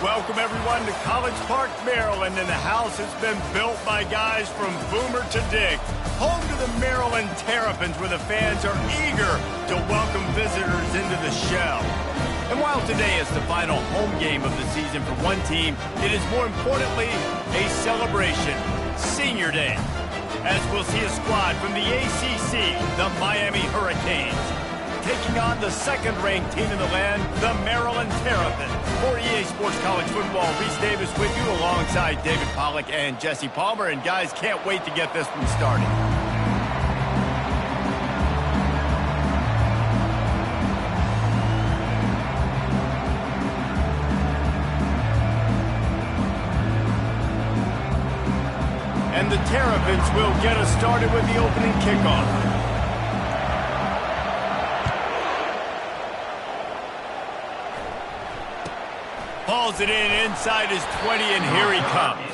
Welcome, everyone, to College Park, Maryland, and the house has been built by guys from Boomer to Dick. Home to the Maryland Terrapins, where the fans are eager to welcome visitors into the shell. And while today is the final home game of the season for one team, it is more importantly a celebration, Senior Day, as we'll see a squad from the ACC, the Miami Hurricanes, taking on the second-ranked team in the land, the Maryland Terrapins. For EA Sports College Football, Reese Davis with you alongside David Pollack and Jesse Palmer. And guys, can't wait to get this one started. And the Terrapins will get us started with the opening kickoff. Hauls it in inside his 20, and here he comes.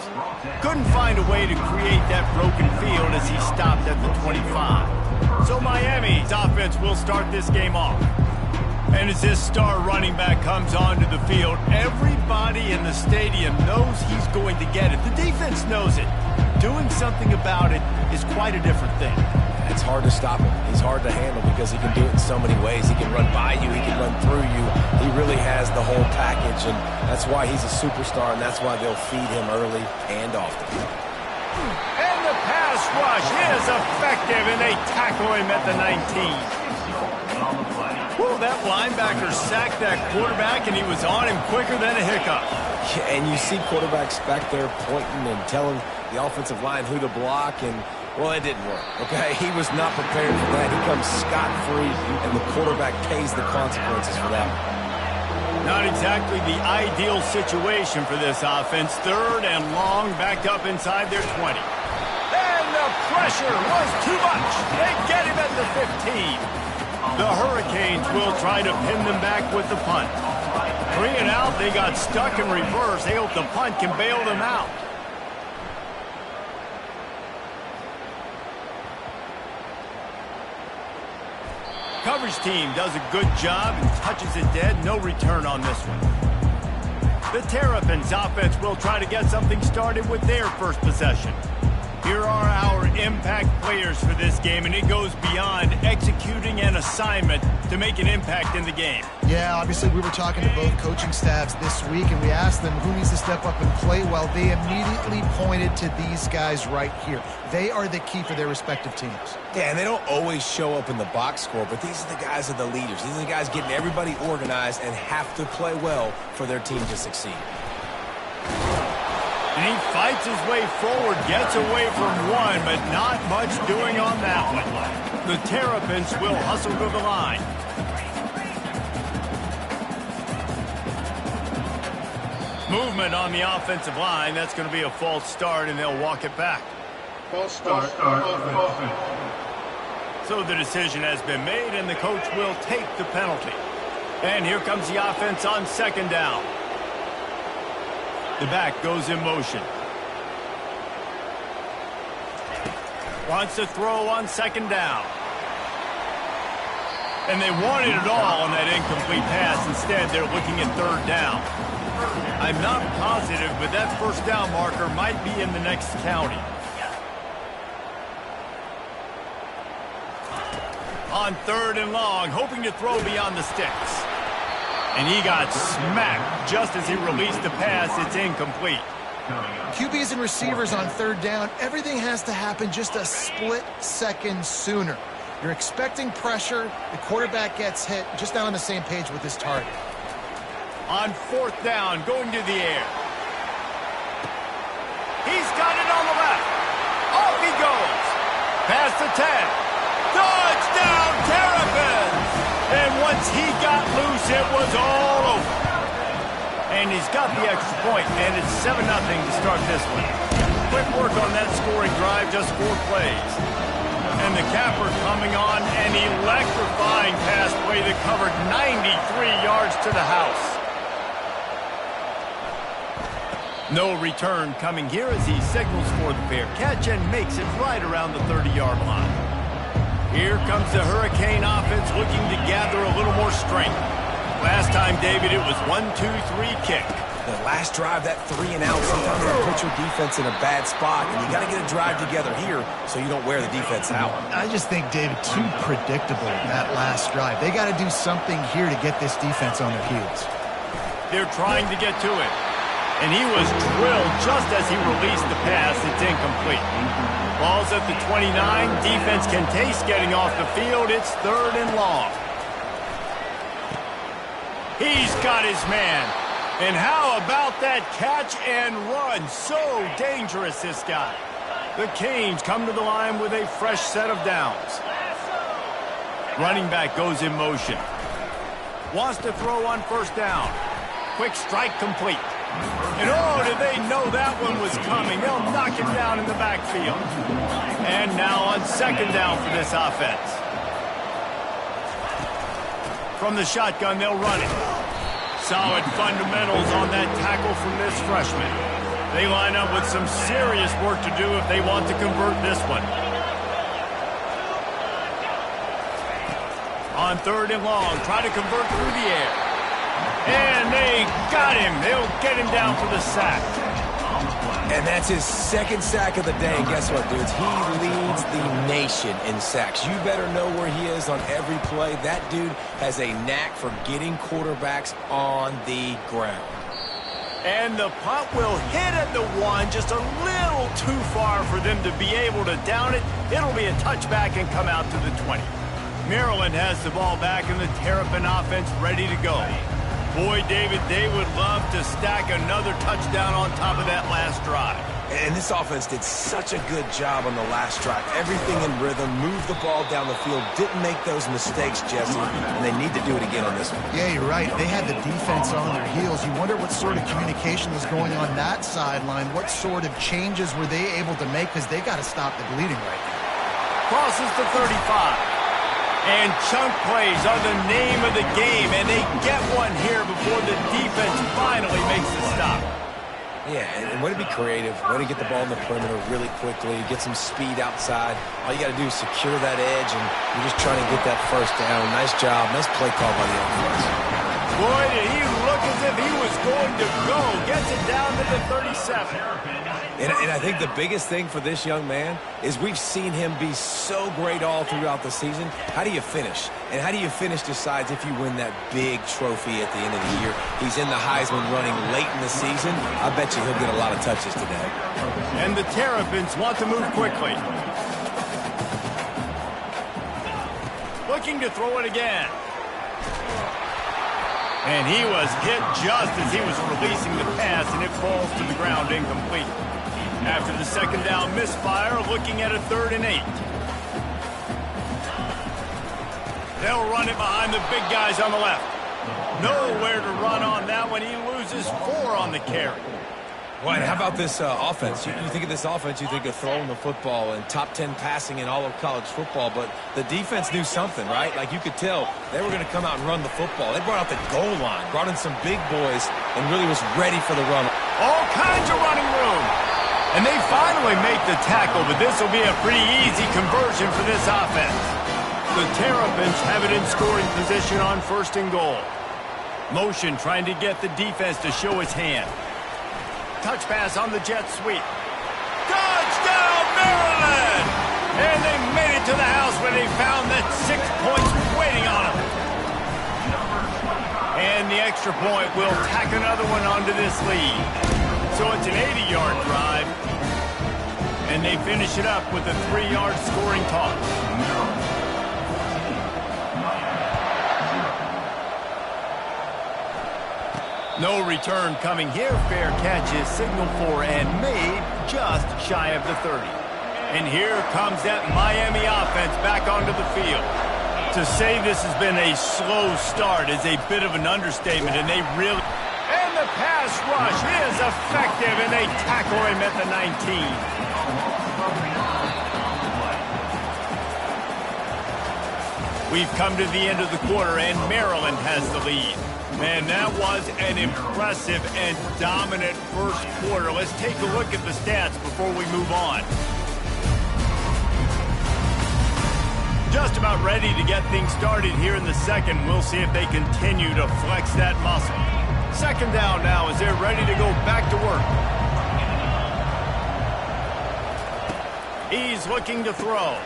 Couldn't find a way to create that broken field as he stopped at the 25. So Miami's offense will start this game off. And as this star running back comes onto the field, everybody in the stadium knows he's going to get it. The defense knows it. Doing something about it is quite a different thing. It's hard to stop him. He's hard to handle because he can do it in so many ways. He can run by you. He can run through you. He really has the whole package, and that's why he's a superstar, and that's why they'll feed him early and often. And the pass rush is effective, and they tackle him at the 19. Well, that linebacker sacked that quarterback, and he was on him quicker than a hiccup. Yeah, and you see quarterbacks back there pointing and telling the offensive line who to block, and well, it didn't work, okay? He was not prepared for that. He comes scot-free, and the quarterback pays the consequences for that. Not exactly the ideal situation for this offense. Third and long, backed up inside their 20. And the pressure was too much. They get him at the 15. The Hurricanes will try to pin them back with the punt. 3 and out, they got stuck in reverse. They hope the punt can bail them out. Coverage team does a good job and touches it dead. No return on this one. The Terrapins offense will try to get something started with their first possession. Here are our impact players for this game, and it goes beyond executing an assignment to make an impact in the game. Yeah, obviously we were talking to both coaching staffs this week, and we asked them who needs to step up and play well. They immediately pointed to these guys right here. They are the key for their respective teams. Yeah, and they don't always show up in the box score, but these are the guys that are the leaders. These are the guys getting everybody organized and have to play well for their team to succeed. And he fights his way forward, gets away from one, but not much doing on that one. The Terrapins will hustle to the line. Movement on the offensive line. That's going to be a false start, and they'll walk it back. False start. So the decision has been made, and the coach will take the penalty. And here comes the offense on second down. The back goes in motion. Wants to throw on second down. And they wanted it all on that incomplete pass. Instead, they're looking at third down. I'm not positive, but that first down marker might be in the next county. On third and long, hoping to throw beyond the sticks. And he got smacked just as he released the pass. It's incomplete. QBs and receivers on third down, everything has to happen just a split second sooner. You're expecting pressure, the quarterback gets hit, just not on the same page with his target. On fourth down, going to the air. He's got it on the left. Off he goes. Past the 10. Touchdown, Terrapins! And once he got loose, it was all over. And he's got the extra point, and it's 7-0 to start this one. Quick work on that scoring drive, just 4 plays. And the capper coming on, an electrifying pass play that covered 93 yards to the house. No return coming here as he signals for the fair catch and makes it right around the 30-yard line. Here comes the Hurricane offense looking to gather a little more strength. Last time, David, it was 1-2-3 kick. The last drive, that 3 and out, sometimes that puts your defense in a bad spot, and you got to get a drive together here so you don't wear the defense out. I just think, David, too predictable that last drive. They got to do something here to get this defense on their heels. They're trying to get to it. And he was drilled just as he released the pass. It's incomplete. Ball's at the 29. Defense can taste getting off the field. It's 3rd and long. He's got his man. And how about that catch and run? So dangerous, this guy. The Canes come to the line with a fresh set of downs. Running back goes in motion. Wants to throw on 1st down. Quick strike complete. And oh, did they know that one was coming? They'll knock him down in the backfield. And now on 2nd down for this offense. From the shotgun, they'll run it. Solid fundamentals on that tackle from this freshman. They line up with some serious work to do if they want to convert this one. On 3rd and long, try to convert through the air. And they got him. They'll get him down for the sack. And that's his 2nd sack of the day. And guess what, dudes? He leads the nation in sacks. You better know where he is on every play. That dude has a knack for getting quarterbacks on the ground. And the punt will hit at the 1, just a little too far for them to be able to down it. It'll be a touchback and come out to the 20. Maryland has the ball back and the Terrapin offense ready to go. Boy, David, they would love to stack another touchdown on top of that last drive. And this offense did such a good job on the last drive. Everything in rhythm, moved the ball down the field, didn't make those mistakes, Jesse, and they need to do it again on this one. Yeah, you're right. They had the defense on their heels. You wonder what sort of communication was going on that sideline. What sort of changes were they able to make, because they got to stop the bleeding right now. Crosses to 35. And chunk plays are the name of the game, and they get one here before the defense finally makes the stop. Yeah, and way to be creative, way to get the ball in the perimeter really quickly, get some speed outside. All you got to do is secure that edge, and you're just trying to get that 1st down. Nice job. Nice play call by the offense. Boy, did he look as if he was going to go. Gets it down to the 37. And I think the biggest thing for this young man is we've seen him be so great all throughout the season. How do you finish? And how do you finish decides if you win that big trophy at the end of the year. He's in the Heisman running late in the season. I bet you he'll get a lot of touches today. And the Terrapins want to move quickly. Looking to throw it again. And he was hit just as he was releasing the pass, and it falls to the ground incomplete. After the 2nd down misfire, looking at a 3rd and 8. They'll run it behind the big guys on the left. Nowhere to run on that one. He loses 4 on the carry. Well, and how about this offense? You think of this offense, you think of throwing the football and top 10 passing in all of college football, but the defense knew something, right? Like you could tell they were going to come out and run the football. They brought out the goal line, brought in some big boys, and really was ready for the run. All kinds of running room. And they finally make the tackle, but this will be a pretty easy conversion for this offense. The Terrapins have it in scoring position on 1st and goal. Motion trying to get the defense to show its hand. Touch pass on the jet sweep. Touchdown, Maryland! And they made it to the house where they found that 6 points waiting on them. And the extra point will tack another one onto this lead. So it's an 80-yard drive. And they finish it up with a 3-yard scoring toss. No return coming here. Fair catch is signaled for and made just shy of the 30. And here comes that Miami offense back onto the field. To say this has been a slow start is a bit of an understatement, and they really... And the pass rush is effective, and they tackle him at the 19. We've come to the end of the quarter, and Maryland has the lead. Man, that was an impressive and dominant first quarter. Let's take a look at the stats before we move on. Just about ready to get things started here in the second. We'll see if they continue to flex that muscle. Second down now as they're ready to go back to work. He's looking to throw.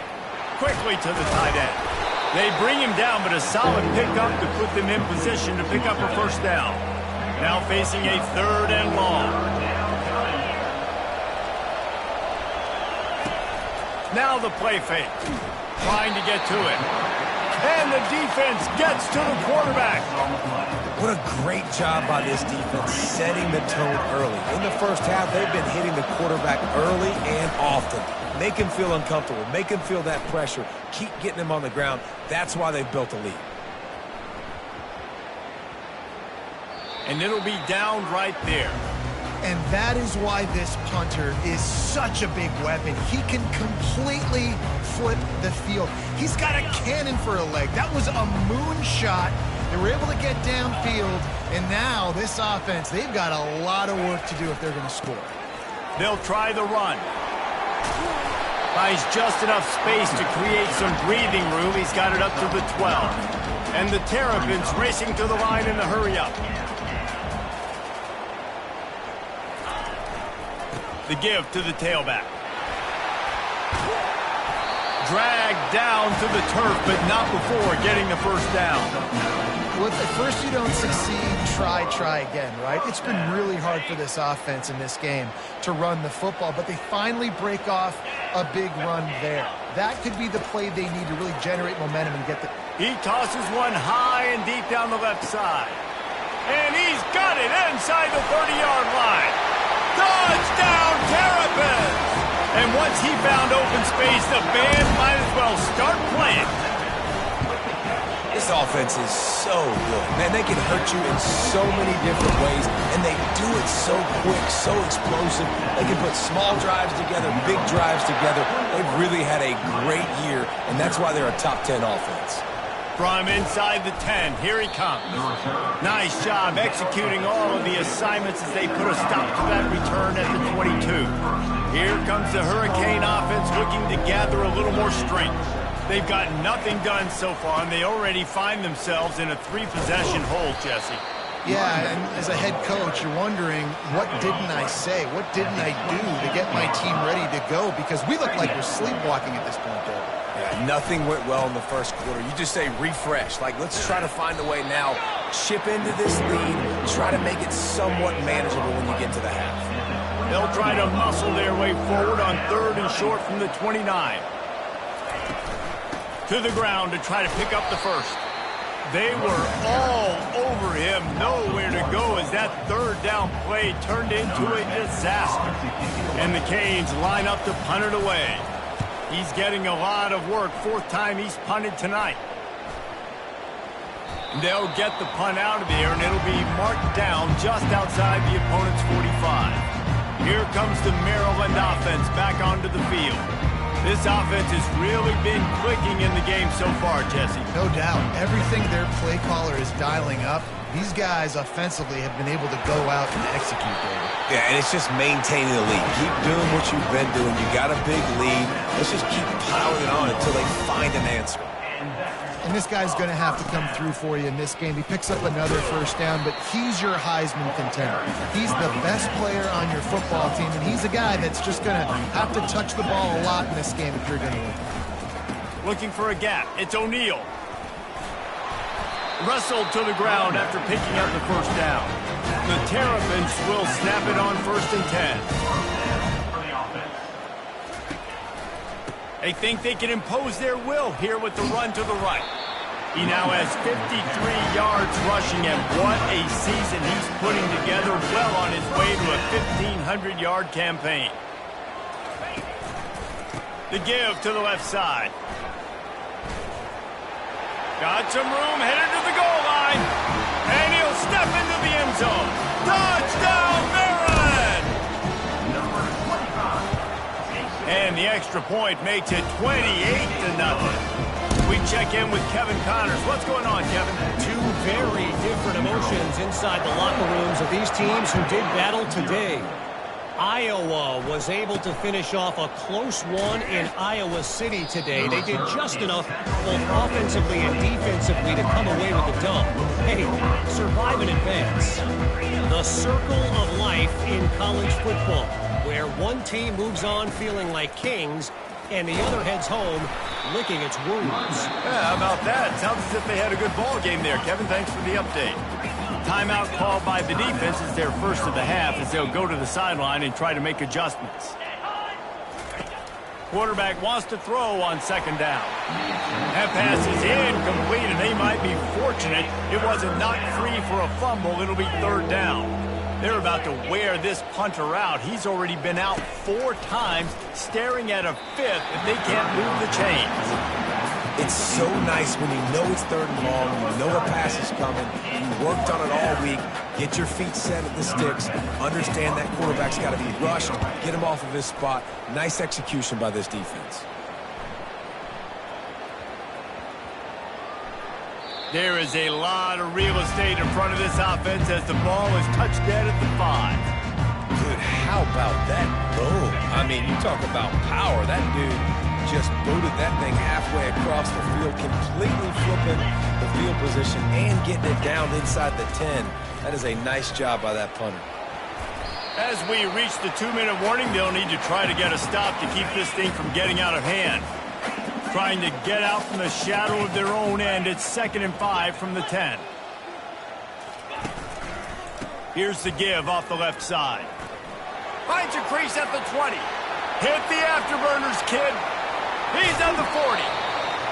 Quickly to the tight end. They bring him down, but a solid pickup to put them in position to pick up a first down. Now facing a third and long. Now the play fake. Trying to get to it. And the defense gets to the quarterback. What a great job by this defense setting the tone early. In the first half, they've been hitting the quarterback early and often. Make him feel uncomfortable. Make him feel that pressure. Keep getting him on the ground. That's why they've built a lead. And it'll be down right there. And that is why this punter is such a big weapon. He can completely flip the field. He's got a cannon for a leg. That was a moonshot. They were able to get downfield, and now this offense, they've got a lot of work to do if they're going to score. They'll try the run. Buys just enough space to create some breathing room. He's got it up to the 12. And the Terrapins racing to the line in the hurry-up. The give to the tailback. Dragged down to the turf, but not before getting the first down. Well, if at first you don't succeed, try again, right? It's been really hard for this offense in this game to run the football, but they finally break off a big run there. That could be the play they need to really generate momentum and get the... He tosses one high and deep down the left side. And he's got it inside the 30-yard line. Touchdown, Terrapins! And once he found open space, the band might as well start playing. This offense is so good. Man, they can hurt you in so many different ways, and they do it so quick, so explosive. They can put small drives together, big drives together. They've really had a great year, and that's why they're a top 10 offense. From inside the 10, here he comes. Nice job executing all of the assignments as they put a stop to that return at the 22. Here comes the Hurricane offense looking to gather a little more strength. They've got nothing done so far, and they already find themselves in a 3-possession hole, Jesse. Yeah, and as a head coach, you're wondering, what didn't I say? What didn't I do to get my team ready to go? Because we look like we're sleepwalking at this point, though. Yeah, nothing went well in the first quarter. You just say refresh. Like, let's try to find a way now. Chip into this lead. Try to make it somewhat manageable when you get to the half. They'll try to muscle their way forward on 3rd and short from the 29. To the ground to try to pick up the first. They were all over him, nowhere to go as that 3rd down play turned into a disaster. And the Canes line up to punt it away. He's getting a lot of work, 4th time he's punted tonight. They'll get the punt out of there, and it'll be marked down just outside the opponent's 45. Here comes the Maryland offense back onto the field. This offense has really been clicking in the game so far, Jesse. No doubt. Everything their play caller is dialing up, these guys offensively have been able to go out and execute, David. Yeah, and it's just maintaining the lead. Keep doing what you've been doing. You got a big lead. Let's just keep piling it on until they find an answer. And this guy's going to have to come through for you in this game. He picks up another first down, but he's your Heisman contender. He's the best player on your football team, and he's a guy that's just going to have to touch the ball a lot in this game if you're going to win. Looking for a gap. It's O'Neal. Wrestled to the ground after picking up the first down. The Terrapins will snap it on 1st and 10. They think they can impose their will here with the run to the right. He now has 53 yards rushing, and what a season he's putting together, well on his way to a 1,500-yard campaign. The give to the left side. Got some room, headed to the goal line, and he'll step into the end zone. Touchdown, Maryland! And the extra point makes it 28-0. We check in with Kevin Connors. What's going on, Kevin? Two very different emotions inside the locker rooms of these teams who did battle today. Iowa was able to finish off a close one in Iowa City today. They did just enough, both offensively and defensively, to come away with the dub. Hey, survive and advance. The circle of life in college football, where one team moves on feeling like kings, and the other heads home licking its wounds. Yeah, how about that? Sounds as if they had a good ball game there. Kevin, thanks for the update. Timeout called by the defense is their first of the half as they'll go to the sideline and try to make adjustments. Quarterback wants to throw on second down. That pass is incomplete, and they might be fortunate it wasn't knocked free for a fumble. It'll be third down. They're about to wear this punter out. He's already been out 4 times, staring at a 5th if they can't move the chains. It's so nice when you know it's third and long, you know a pass is coming, you worked on it all week, get your feet set at the sticks, understand that quarterback's got to be rushed, get him off of his spot. Nice execution by this defense. There is a lot of real estate in front of this offense as the ball is touched dead at the 5. Dude, how about that boom? I mean, you talk about power. That dude just booted that thing halfway across the field, completely flipping the field position and getting it down inside the 10. That is a nice job by that punter. As we reach the 2-minute warning, they'll need to try to get a stop to keep this thing from getting out of hand. Trying to get out from the shadow of their own end. It's 2nd and 5 from the 10. Here's the give off the left side. Finds a crease at the 20. Hit the afterburners, kid. He's on the 40.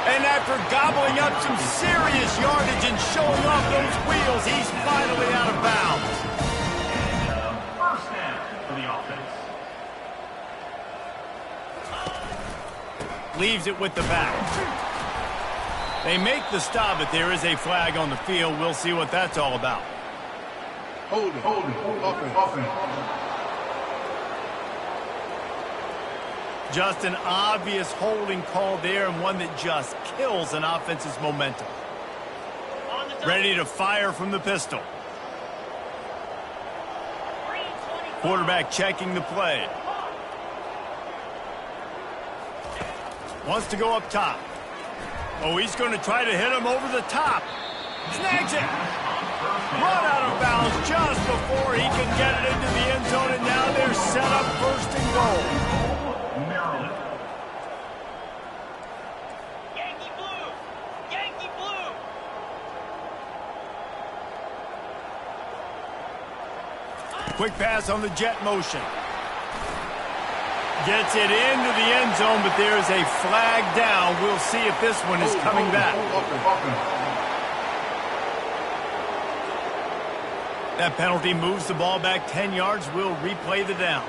And after gobbling up some serious yardage and showing off those wheels, he's finally out of bounds. First down for the offense. Leaves it with the back. They make the stop, but there is a flag on the field. We'll see what that's all about. Hold it, offense. Just an obvious holding call there, and one that just kills an offense's momentum. Ready to fire from the pistol. Quarterback checking the play. Wants to go up top. Oh, he's going to try to hit him over the top. Snags it. Run out of bounds just before he can get it into the end zone, and now they're set up 1st and goal. Maryland. Yankee blue! Quick pass on the jet motion. Gets it into the end zone, but there's a flag down. We'll see if this one is coming back. That penalty moves the ball back 10 yards. We'll replay the down.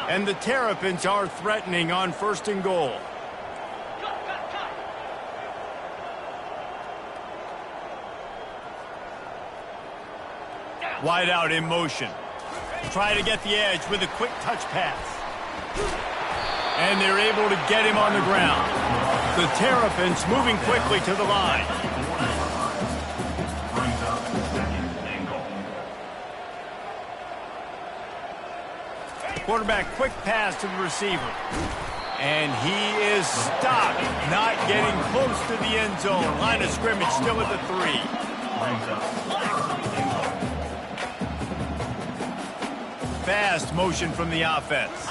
And the Terrapins are threatening on 1st and goal. Wide out in motion. Try to get the edge with a quick touch pass. And they're able to get him on the ground. The Terrapins moving quickly to the line. Brings up 2nd and goal. Quarterback quick pass to the receiver. And he is stopped, not getting close to the end zone. Line of scrimmage still at the 3. Brings up 3rd and goal. Fast motion from the offense.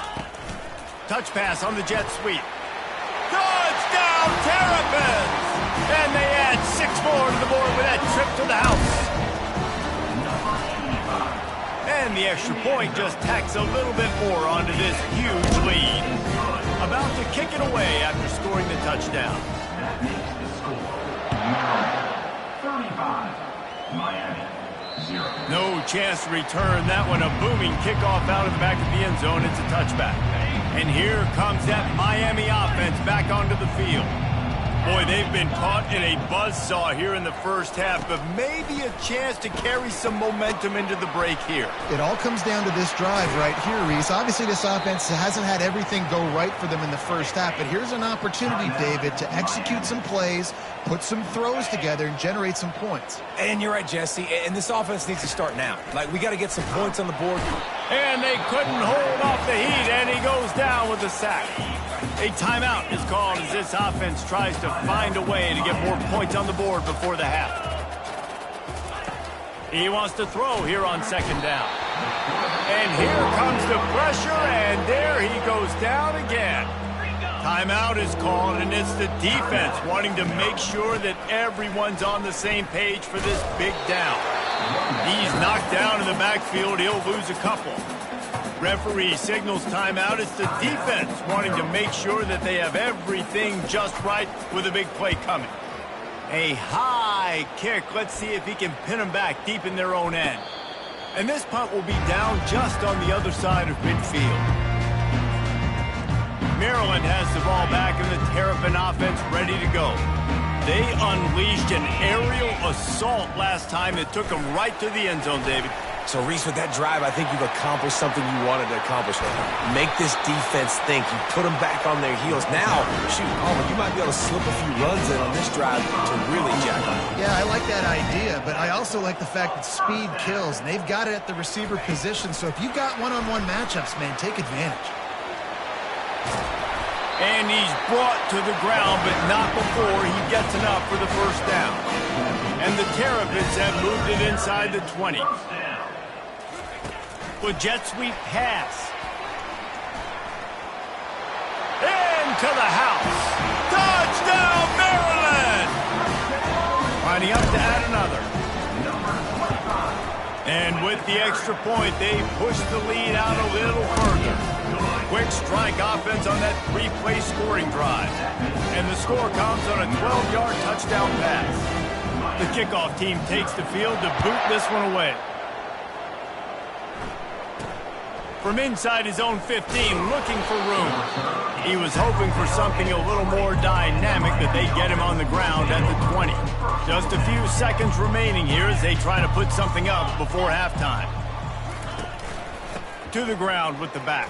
Touch pass on the jet sweep. Touchdown, Terrapins! And they add 6 more to the board with that trip to the house. And the extra point just tacks a little bit more onto this huge lead. About to kick it away after scoring the touchdown. That makes the score. Maryland 35, Miami 0. No chance to return that one. A booming kickoff out of the back of the end zone. It's a touchback. And here comes that Miami offense back onto the field. Boy, they've been caught in a buzzsaw here in the first half, but maybe a chance to carry some momentum into the break here. It all comes down to this drive right here, Reese. Obviously, this offense hasn't had everything go right for them in the first half, but here's an opportunity, David, to execute some plays, put some throws together, and generate some points. And you're right, Jesse, and this offense needs to start now. Like, we got to get some points on the board. And they couldn't hold off the heat, and he goes down with a sack. A timeout is called as this offense tries to find a way to get more points on the board before the half. He wants to throw here on second down. And here comes the pressure, and there he goes down again. Timeout is called, and it's the defense wanting to make sure that everyone's on the same page for this big down. He's knocked down in the backfield. He'll lose a couple. Referee signals timeout. It's the defense wanting to make sure that they have everything just right with a big play coming. A high kick. Let's see if he can pin them back deep in their own end. And this punt will be down just on the other side of midfield. Maryland has the ball back and the Terrapin offense ready to go. They unleashed an aerial assault last time that took them right to the end zone, David. So, Reese, with that drive, I think you've accomplished something you wanted to accomplish. Make this defense think. You put them back on their heels. Now, shoot, you might be able to slip a few runs in on this drive to really jack them. Yeah, I like that idea, but I also like the fact that speed kills, and they've got it at the receiver position. So if you've got one-on-one matchups, man, take advantage. And he's brought to the ground, but not before he gets enough for the first down. And the Terrapins have moved it inside the 20. With jet sweep pass. Into the house. Touchdown, Maryland! Lining up to add another. And with the extra point, they push the lead out a little further. Quick strike offense on that three-play scoring drive. And the score comes on a 12-yard touchdown pass. The kickoff team takes the field to boot this one away. From inside his own 15, looking for room. He was hoping for something a little more dynamic, that they get him on the ground at the 20. Just a few seconds remaining here as they try to put something up before halftime. To the ground with the back.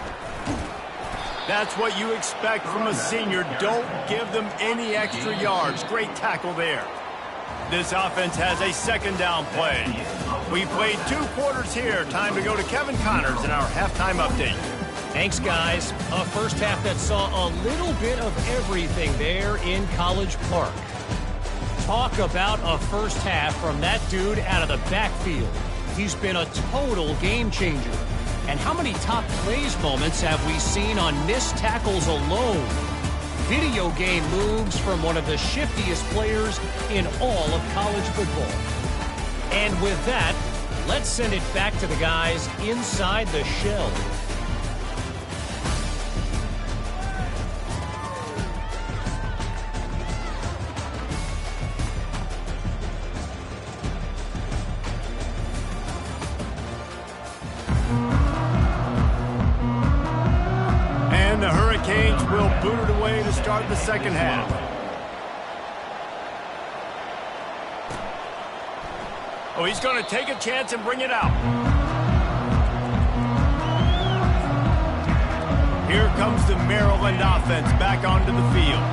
That's what you expect from a senior. Don't give them any extra yards. Great tackle there. This offense has a second down play. We played 2 quarters here. Time to go to Kevin Connors in our halftime update. Thanks, guys. A first half that saw a little bit of everything there in College Park. Talk about a first half from that dude out of the backfield. He's been a total game changer. And how many top plays moments have we seen on missed tackles alone? Video game moves from one of the shiftiest players in all of college football. And with that, let's send it back to the guys inside the shell. And the Hurricanes will boot it away to start the second half. Oh, he's going to take a chance and bring it out. Here comes the Maryland offense back onto the field.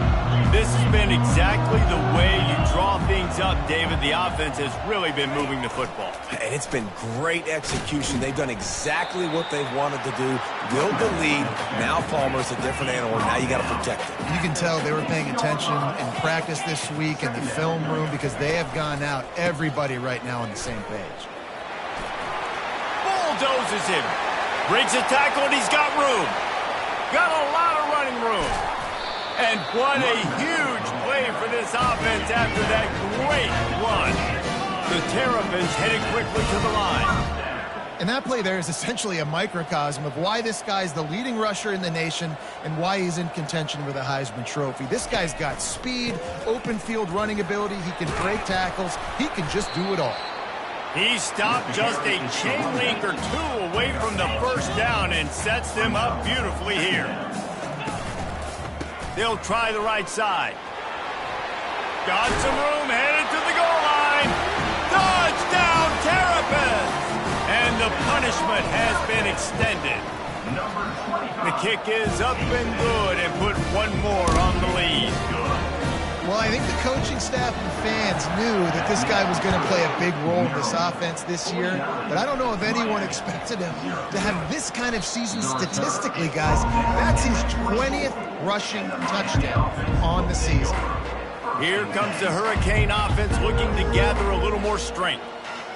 This has been exactly the way you draw things up, David. The offense has really been moving the football. And it's been great execution. They've done exactly what they've wanted to do. Build the lead. Now Palmer's a different animal. Now you got to protect it. You can tell they were paying attention in practice this week in the film room because they have gone out, everybody right now on the same page. Bulldozes him. Breaks a tackle, and he's got room. Got a lot of running room. And what a huge play for this offense after that great run. The Terrapins headed quickly to the line. And that play there is essentially a microcosm of why this guy's the leading rusher in the nation and why he's in contention for the Heisman Trophy. This guy's got speed, open field running ability. He can break tackles. He can just do it all. He stopped just a chain link or 2 away from the first down and sets them up beautifully here. They'll try the right side. Got some room, headed to the goal line. Touchdown, Terrapins! And the punishment has been extended. The kick is up and good and put one more on the lead. Well, I think the coaching staff and fans knew that this guy was going to play a big role in this offense this year, but I don't know if anyone expected him to have this kind of season statistically, guys. That's his 20th rushing touchdown on the season. Here comes the Hurricane offense looking to gather a little more strength,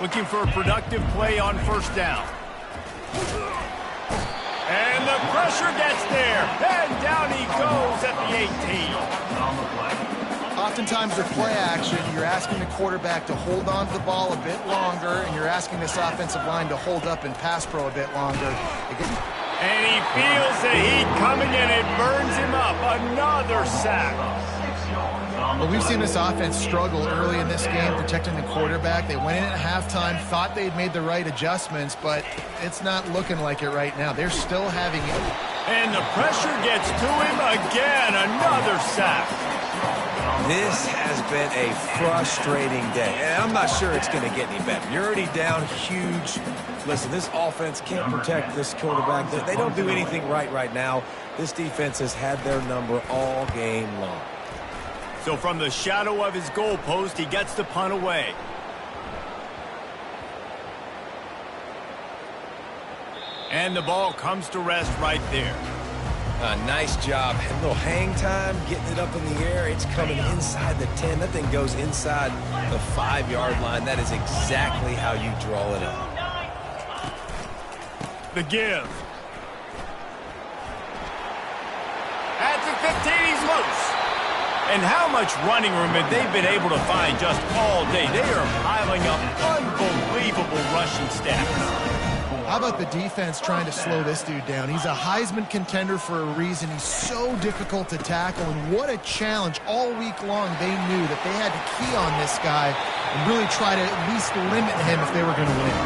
looking for a productive play on first down. And the pressure gets there, and down he goes at the 18. Oftentimes with play action, you're asking the quarterback to hold on to the ball a bit longer, and you're asking this offensive line to hold up and pass pro a bit longer. And he feels the heat coming in. It burns him up. Another sack. Well, we've seen this offense struggle early in this game protecting the quarterback. They went in at halftime, thought they'd made the right adjustments, but it's not looking like it right now. They're still having it. And the pressure gets to him again. Another sack. This has been a frustrating day, and I'm not sure it's going to get any better. You're already down huge. Listen, this offense can't protect this quarterback. They don't do anything right now. This defense has had their number all game long. So from the shadow of his goalpost, he gets the punt away. And the ball comes to rest right there. Nice job. A little hang time, getting it up in the air. It's coming inside the 10. That thing goes inside the 5-yard line. That is exactly how you draw it up. The give. At the 15, he's loose. And how much running room have they been able to find just all day? They are piling up unbelievable rushing stats. How about the defense trying to slow this dude down? He's a Heisman contender for a reason. He's so difficult to tackle, and what a challenge. All week long, they knew that they had to key on this guy and really try to at least limit him if they were going to win.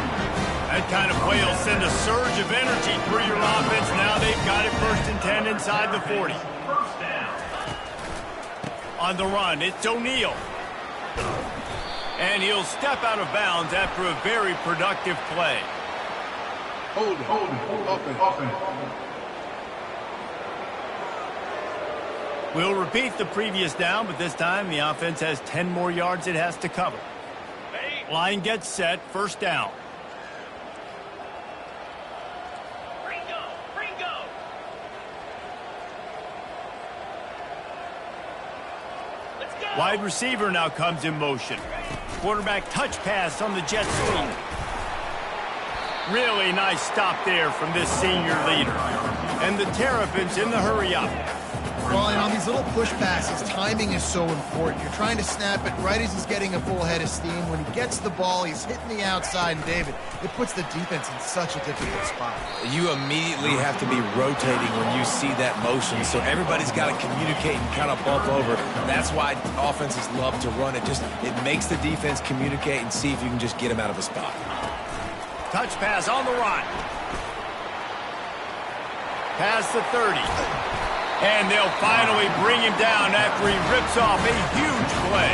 That kind of play will send a surge of energy through your offense. Now they've got it 1st and 10 inside the 40. On the run, it's O'Neal. And he'll step out of bounds after a very productive play. Hold it, open. We'll repeat the previous down, but this time the offense has 10 more yards it has to cover. Line gets set, first down. Ringo. Let's go. Wide receiver now comes in motion. Quarterback touch pass on the jet sweep. Really nice stop there from this senior leader. And the Terrapins in the hurry-up. Well, and on these little push passes, timing is so important. You're trying to snap it right as he's getting a full head of steam. When he gets the ball, he's hitting the outside, and David, it puts the defense in such a difficult spot. You immediately have to be rotating when you see that motion, so everybody's got to communicate and kind of bump over. That's why offenses love to run it. It makes the defense communicate and see if you can just get him out of a spot. Touch pass on the run. Past the 30. And they'll finally bring him down after he rips off a huge play.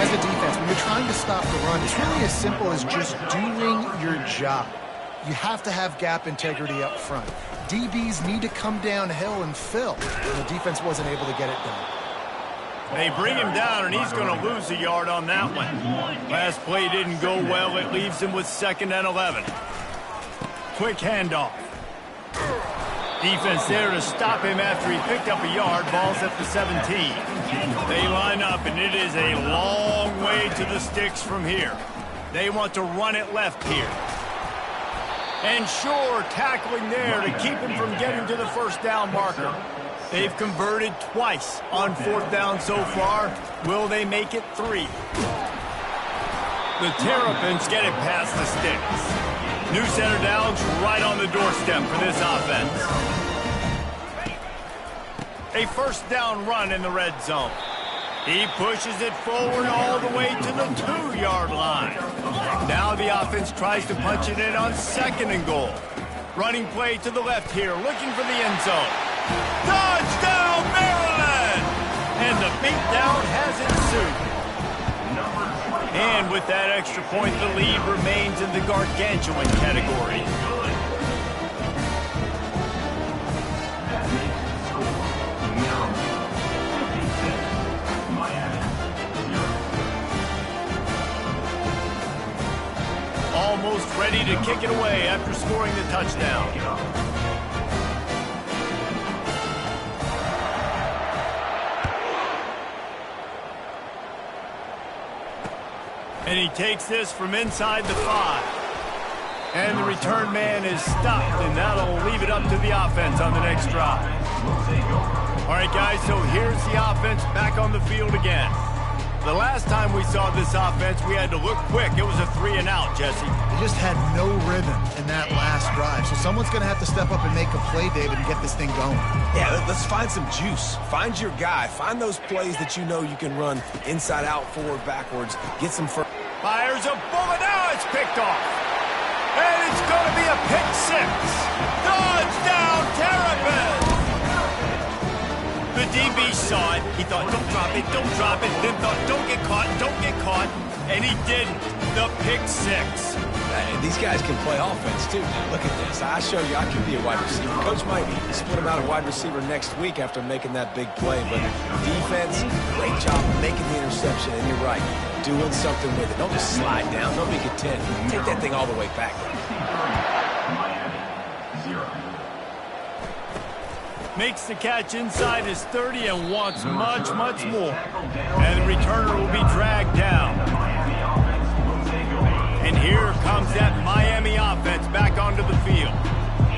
As a defense, when you're trying to stop the run, it's really as simple as just doing your job. You have to have gap integrity up front. DBs need to come downhill and fill. And the defense wasn't able to get it done. They bring him down, and he's going to lose a yard on that one. Last play didn't go well. It leaves him with 2nd and 11. Quick handoff. Defense there to stop him after he picked up a yard. Ball's at the 17. They line up, and it is a long way to the sticks from here. They want to run it left here. And sure, tackling there to keep him from getting to the first down marker. They've converted twice on 4th down so far. Will they make it 3? The Terrapins get it past the sticks. New center downs right on the doorstep for this offense. A first down run in the red zone. He pushes it forward all the way to the 2-yard line. Now the offense tries to punch it in on 2nd and goal. Running play to the left here, looking for the end zone. Touchdown, Maryland! And the beatdown has ensued. And with that extra point, the lead remains in the gargantuan category. to kick it away after scoring the touchdown. And he takes this from inside the 5. And the return man is stopped, and that'll leave it up to the offense on the next drive. All right, guys, so here's the offense back on the field again. The last time we saw this offense, we had to look quick. It was a 3-and-out, Jesse. They just had no rhythm in that last drive. So someone's going to have to step up and make a play, David, and get this thing going. Yeah, let's find some juice. Find your guy. Find those plays that you know you can run inside out, forward, backwards. Get some first. Fires a bullet. Now it's picked off. And it's going to be a pick 6. Touchdown, Terrapins! The DB saw it. He thought, don't drop it, don't drop it. Then thought, don't get caught, don't get caught. And he didn't. The pick 6. Hey, these guys can play offense, too. Now, look at this. I show you I can be a wide receiver. Coach might split him out a wide receiver next week after making that big play. But defense, great job making the interception. And you're right, doing something with it. Don't just slide down. Don't be content. Take that thing all the way back. Makes the catch inside his 30 and wants much, much more. And the returner will be dragged down. And here comes that Miami offense back onto the field.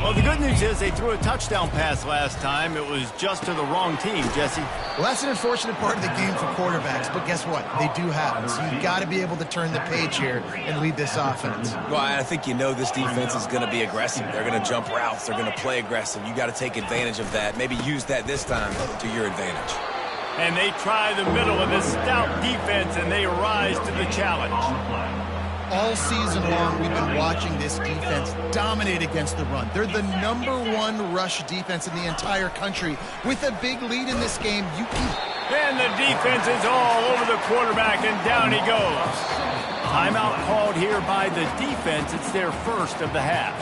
Well, the good news is they threw a touchdown pass last time. It was just to the wrong team, Jesse. Well, that's an unfortunate part of the game for quarterbacks, but guess what? They do happen. So you've got to be able to turn the page here and lead this offense. Well, I think you know this defense is going to be aggressive. They're going to jump routes. They're going to play aggressive. You got to take advantage of that. Maybe use that this time to your advantage. And they try the middle of this stout defense, and they rise to the challenge. All season long, we've been watching this defense dominate against the run. They're the #1 rush defense in the entire country. With a big lead in this game, you can... And the defense is all over the quarterback, and down he goes. Timeout called here by the defense. It's their first of the half.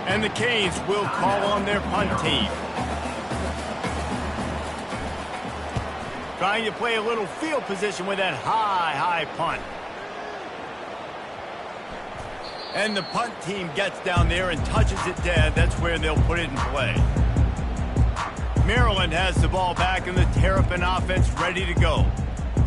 And the Canes will call on their punt team. Trying to play a little field position with that high punt. And the punt team gets down there and touches it dead. That's where they'll put it in play. Maryland has the ball back and the Terrapin offense ready to go.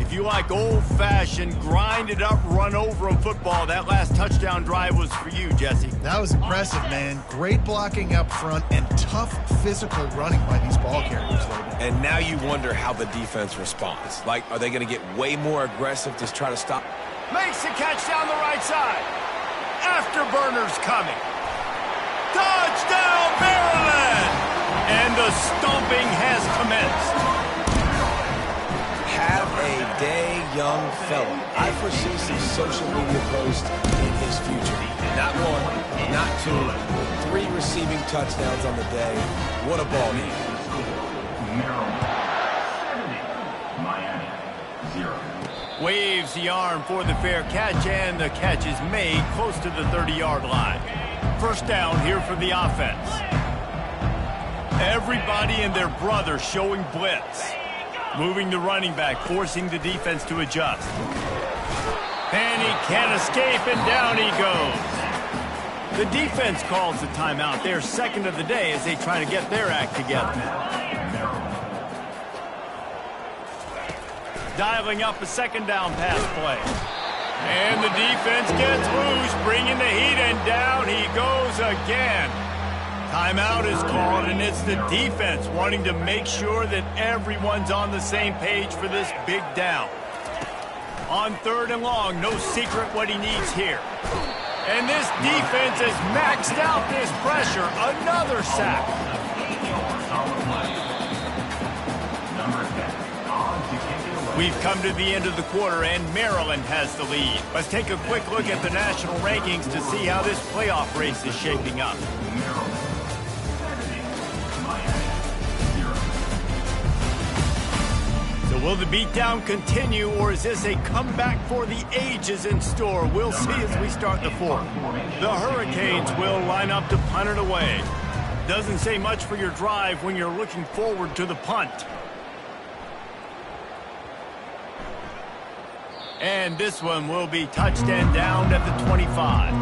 If you like old-fashioned, grind-it-up, run-over-'em football, that last touchdown drive was for you, Jesse. That was impressive, man. Great blocking up front and tough physical running by these ball carriers, David. And now you wonder how the defense responds. Like, are they going to get way more aggressive to try to stop? Makes the catch down the right side. Afterburners coming. Touchdown, Maryland! And the stomping has commenced. Have a day, young fella. I foresee some social media posts in his future. Not 1, not 2, 3 receiving touchdowns on the day. What a ball game. Miami, 0. Waves the arm for the fair catch, and the catch is made close to the 30-yard line. First down here for the offense. Everybody and their brother showing blitz. Moving the running back, forcing the defense to adjust. And he can't escape, and down he goes. The defense calls the timeout. They're second of the day as they try to get their act together. Dialing up a second down pass play. And the defense gets loose, bringing the heat, and down he goes again. Timeout is called, and it's the defense wanting to make sure that everyone's on the same page for this big down. On 3rd and long, no secret what he needs here. And this defense has maxed out this pressure. Another sack. We've come to the end of the quarter, and Maryland has the lead. Let's take a quick look at the national rankings to see how this playoff race is shaping up. So will the beatdown continue, or is this a comeback for the ages in store? We'll see as we start the 4th. The Hurricanes will line up to punt it away. Doesn't say much for your drive when you're looking forward to the punt. And this one will be touched and downed at the 25.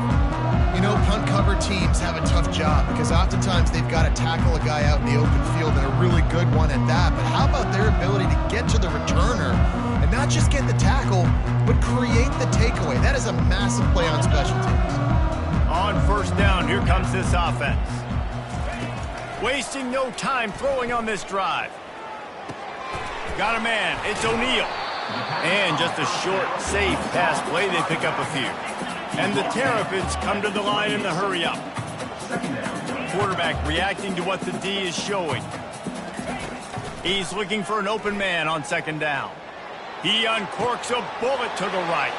You know, punt cover teams have a tough job because oftentimes they've got to tackle a guy out in the open field and a really good one at that. But how about their ability to get to the returner and not just get the tackle, but create the takeaway? That is a massive play on special teams. On first down, here comes this offense. Wasting no time throwing on this drive. Got a man. It's O'Neal. And just a short, safe pass play. They pick up a few. And the Terrapins come to the line in the hurry-up. Quarterback reacting to what the D is showing. He's looking for an open man on second down. He uncorks a bullet to the right.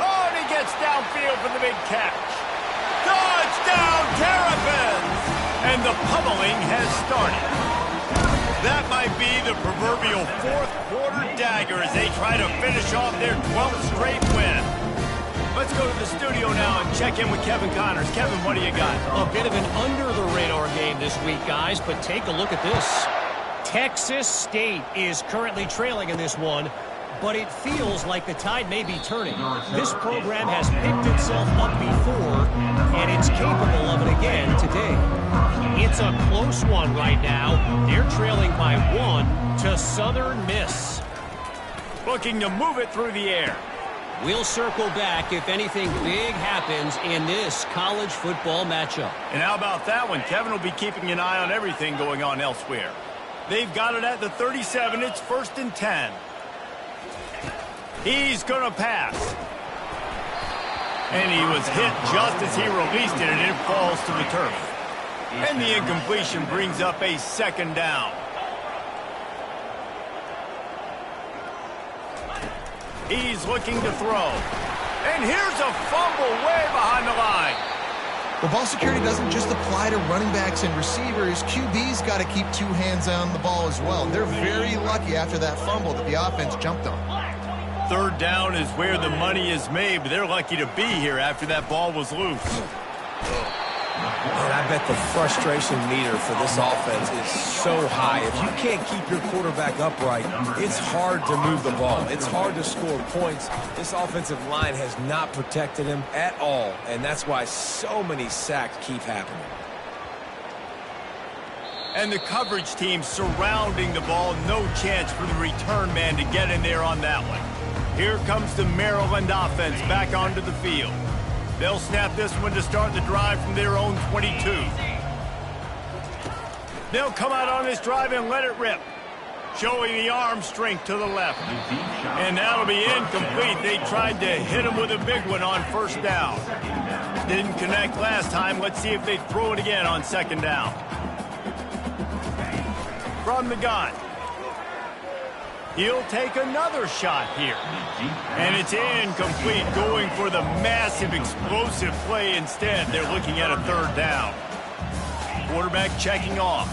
Oh, and he gets downfield for the big catch. Touchdown, Terrapins! And the pummeling has started. That might be the proverbial fourth quarter dagger as they try to finish off their 12th straight win. Let's go to the studio now and check in with Kevin Connors. Kevin, what do you got? A bit of an under-the-radar game this week, guys, but take a look at this. Texas State is currently trailing in this one, but it feels like the tide may be turning. This program has picked itself up before, and it's capable of it again today. It's a close one right now. They're trailing by 1 to Southern Miss. Looking to move it through the air. We'll circle back if anything big happens in this college football matchup. And how about that one? Kevin will be keeping an eye on everything going on elsewhere. They've got it at the 37. It's 1st and 10. He's going to pass. And he was hit just as he released it, and it falls to the turf. And the incompletion brings up a second down. He's looking to throw. And here's a fumble way behind the line. Well, ball security doesn't just apply to running backs and receivers. QB's got to keep 2 hands on the ball as well. They're very lucky after that fumble that the offense jumped on. Third down is where the money is made, but they're lucky to be here after that ball was loose. And I bet the frustration meter for this offense is so high. If you can't keep your quarterback upright, it's hard to move the ball. It's hard to score points. This offensive line has not protected him at all, and that's why so many sacks keep happening. And the coverage team surrounding the ball. No chance for the return man to get in there on that one. Here comes the Maryland offense back onto the field. They'll snap this one to start the drive from their own 22. They'll come out on this drive and let it rip, showing the arm strength to the left. And that'll be incomplete. They tried to hit him with a big one on first down. Didn't connect last time. Let's see if they throw it again on second down. From the gun. He'll take another shot here. And it's incomplete, going for the massive explosive play instead. They're looking at a third down. Quarterback checking off.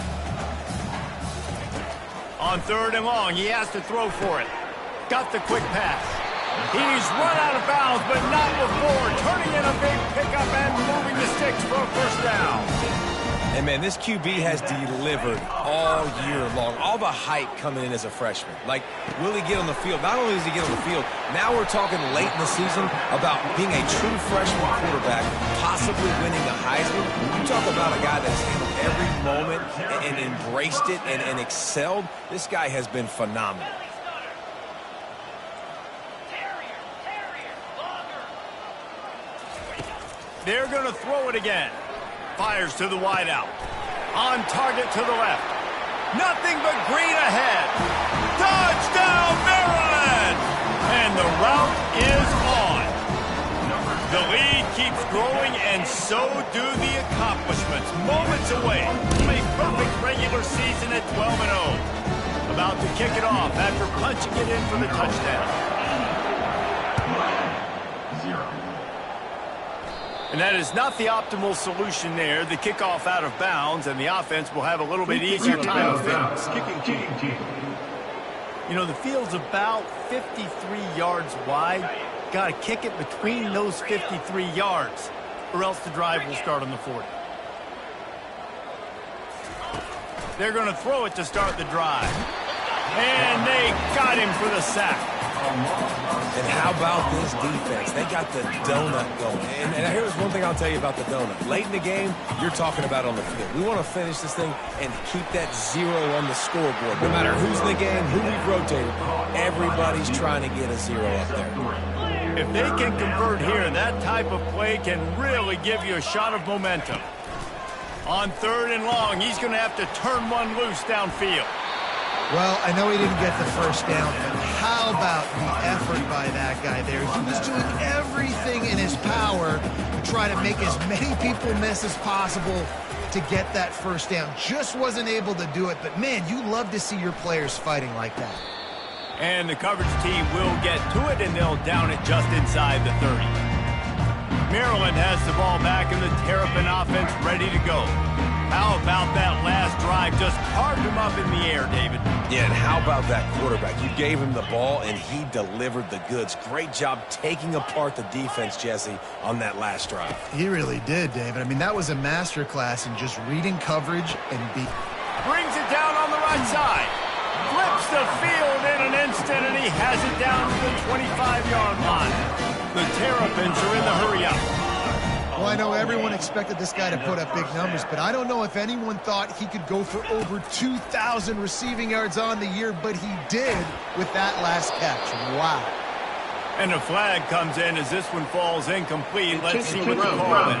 On 3rd and long, he has to throw for it. Got the quick pass. He's run out of bounds, but not before. Turning in a big pickup and moving the sticks for a first down. And, man, this QB has delivered all year long. All the hype coming in as a freshman. Like, will he get on the field? Not only does he get on the field, now we're talking late in the season about being a true freshman quarterback, possibly winning the Heisman. You talk about a guy that's handled every moment and embraced it and excelled. This guy has been phenomenal. They're going to throw it again. Fires to the wideout. On target to the left. Nothing but green ahead. Touchdown, Maryland! And the route is on. The lead keeps growing, and so do the accomplishments. Moments away from a perfect regular season at 12-0. About to kick it off after punching it in for the touchdown. And that is not the optimal solution there. The kickoff out of bounds, and the offense will have a little bit easier time to fix. You know, the field's about 53 yards wide. Got to kick it between those 53 yards, or else the drive will start on the 40. They're going to throw it to start the drive. And they got him for the sack. And how about this defense? They got the donut going. And here's one thing I'll tell you about the donut. Late in the game, you're talking about on the field. We want to finish this thing and keep that 0 on the scoreboard. No matter who's in the game, who we've rotated, everybody's trying to get a 0 up there. If they can convert here, that type of play can really give you a shot of momentum. On 3rd and long, he's going to have to turn one loose downfield. Well, I know he didn't get the first down, but how about the effort by that guy there? He was doing everything in his power to try to make as many people miss as possible to get that first down. Just wasn't able to do it, but man, you love to see your players fighting like that. And the coverage team will get to it, and they'll down it just inside the 30. Maryland has the ball back, and the Terrapin offense ready to go. How about that last drive? Just carved him up in the air, David. Yeah, and how about that quarterback? You gave him the ball, and he delivered the goods. Great job taking apart the defense, Jesse, on that last drive. He really did, David. I mean, that was a masterclass in just reading coverage and brings it down on the right side. Flips the field in an instant, and he has it down to the 25-yard line. The Terrapins are in the hurry-up. Well, I know everyone expected this guy to put up big numbers, but I don't know if anyone thought he could go for over 2,000 receiving yards on the year, but he did with that last catch. Wow. And a flag comes in as this one falls incomplete. Let's see what the call is.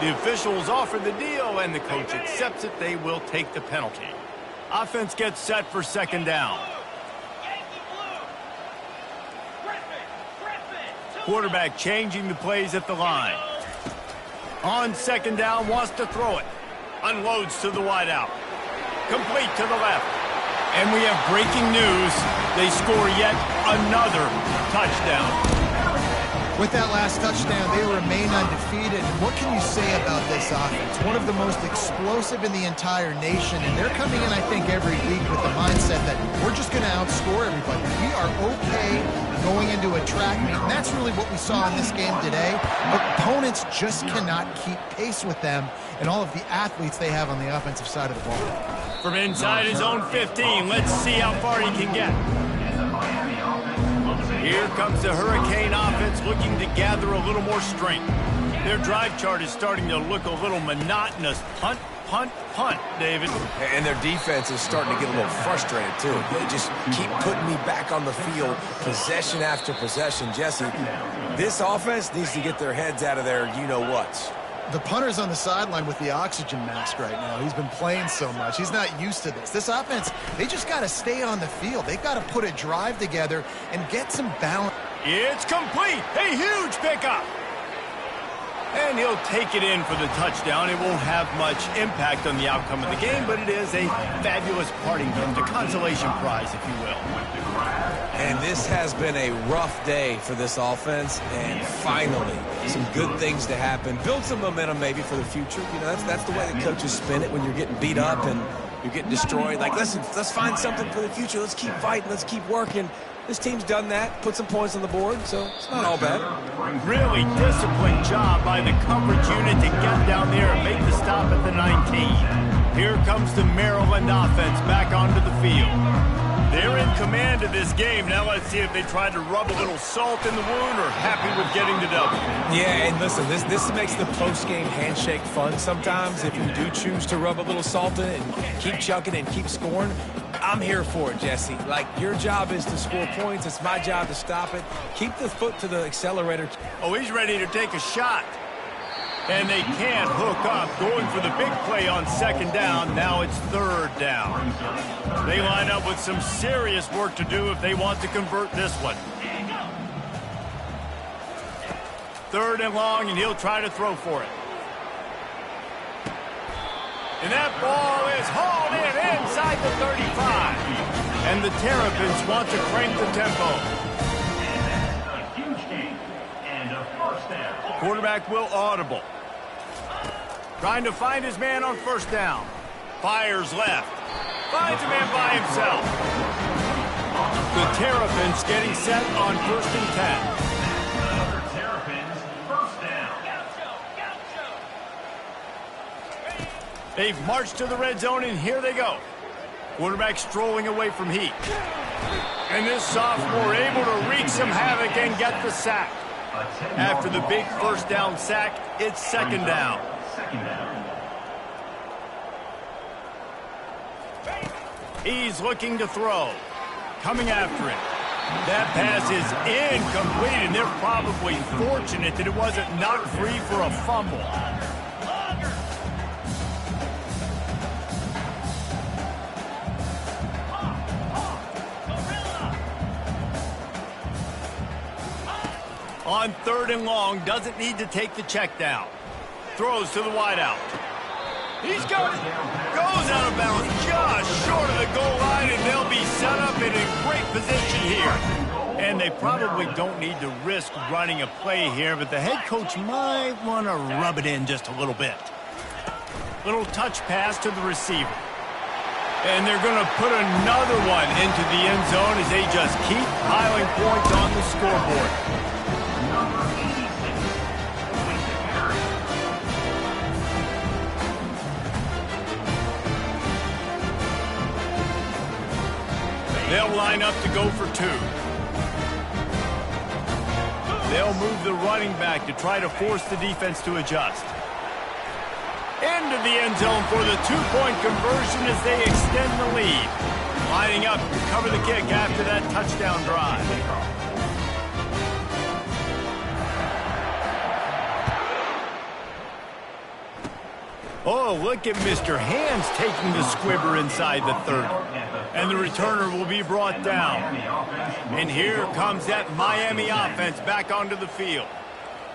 The officials offer the deal, and the coach accepts it. They will take the penalty. Offense gets set for 2nd down. Quarterback changing the plays at the line. On 2nd down, wants to throw it. Unloads to the wideout. Complete to the left. And we have breaking news. They score yet another touchdown. With that last touchdown, they remain undefeated. And what can you say about this offense? One of the most explosive in the entire nation, and they're coming in, I think, every week with the mindset that we're just going to outscore everybody. We are okay going into a track meet, and that's really what we saw in this game today. Opponents just cannot keep pace with them and all of the athletes they have on the offensive side of the ball. From inside his own 15, let's see how far he can get. Here comes the Hurricane offense looking to gather a little more strength. Their drive chart is starting to look a little monotonous. Punt, punt, punt, David. And their defense is starting to get a little frustrated, too. They just keep putting me back on the field, possession after possession. Jesse, this offense needs to get their heads out of their you-know-whats. The punter's on the sideline with the oxygen mask right now. He's been playing so much. He's not used to this. This offense, they just got to stay on the field. They've got to put a drive together and get some balance. It's complete. A huge pickup. And he'll take it in for the touchdown. It won't have much impact on the outcome of the game, but it is a fabulous parting gift, a consolation prize, if you will. And this has been a rough day for this offense, and finally, some good things to happen. Build some momentum maybe for the future. You know, that's the way the coaches spin it when you're getting beat up and you're getting destroyed. Like, listen, let's find something for the future. Let's keep fighting. Let's keep working. This team's done that, put some points on the board, so it's not all bad. Really disciplined job by the coverage unit to get down there and make the stop at the 19. Here comes the Maryland offense back onto the field. They're in command of this game. Now let's see if they try to rub a little salt in the wound or happy with getting the W. Yeah, and listen, this makes the post-game handshake fun sometimes. If you do choose to rub a little salt in it and keep chucking and keep scoring, I'm here for it, Jesse. Like, your job is to score points. It's my job to stop it. Keep the foot to the accelerator. Oh, he's ready to take a shot. And they can't hook up. Going for the big play on 2nd down. Now it's 3rd down. They line up with some serious work to do if they want to convert this one. 3rd and long, and he'll try to throw for it. And that ball is hauled in inside the 35. And the Terrapins want to crank the tempo. A huge gain and a first down. Quarterback will audible. Trying to find his man on 1st down. Fires left. Finds a man by himself. The Terrapins getting set on 1st and 10. Terrapins, first down. They've marched to the red zone, and here they go. Quarterback strolling away from heat. And this sophomore able to wreak some havoc and get the sack. After the big first down sack, it's second down. He's looking to throw. Coming after it. That pass is incomplete, and they're probably fortunate that it wasn't knocked free for a fumble. On third and long, doesn't need to take the check down. Throws to the wideout. He's got it. Goes out of bounds just short of the goal line, and they'll be set up in a great position here. And they probably don't need to risk running a play here, but the head coach might want to rub it in just a little bit. Little touch pass to the receiver. And they're going to put another one into the end zone as they just keep piling points on the scoreboard. They'll line up to go for two. They'll move the running back to try to force the defense to adjust. Into the end zone for the two-point conversion as they extend the lead. Lining up to cover the kick after that touchdown drive. Oh, look at Mr. Hands taking the squibber inside the 30. And the returner will be brought down. And here comes that Miami offense back onto the field.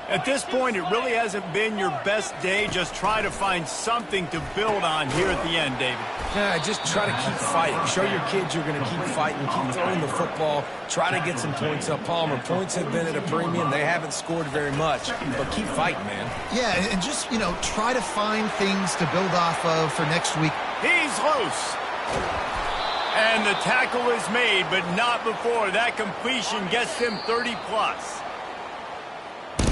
At this point, it really hasn't been your best day. Just try to find something to build on here at the end, David. Yeah, just try to keep fighting. Show your kids you're going to keep fighting, keep throwing the football, try to get some points up. Palmer, points have been at a premium. They haven't scored very much, but keep fighting, man. Yeah, and just, try to find things to build off of for next week. He's loose. And the tackle is made, but not before that completion gets them 30-plus.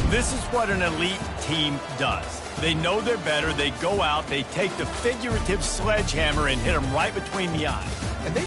This is what an elite team does. They know they're better. They go out. They take the figurative sledgehammer and hit them right between the eyes. And they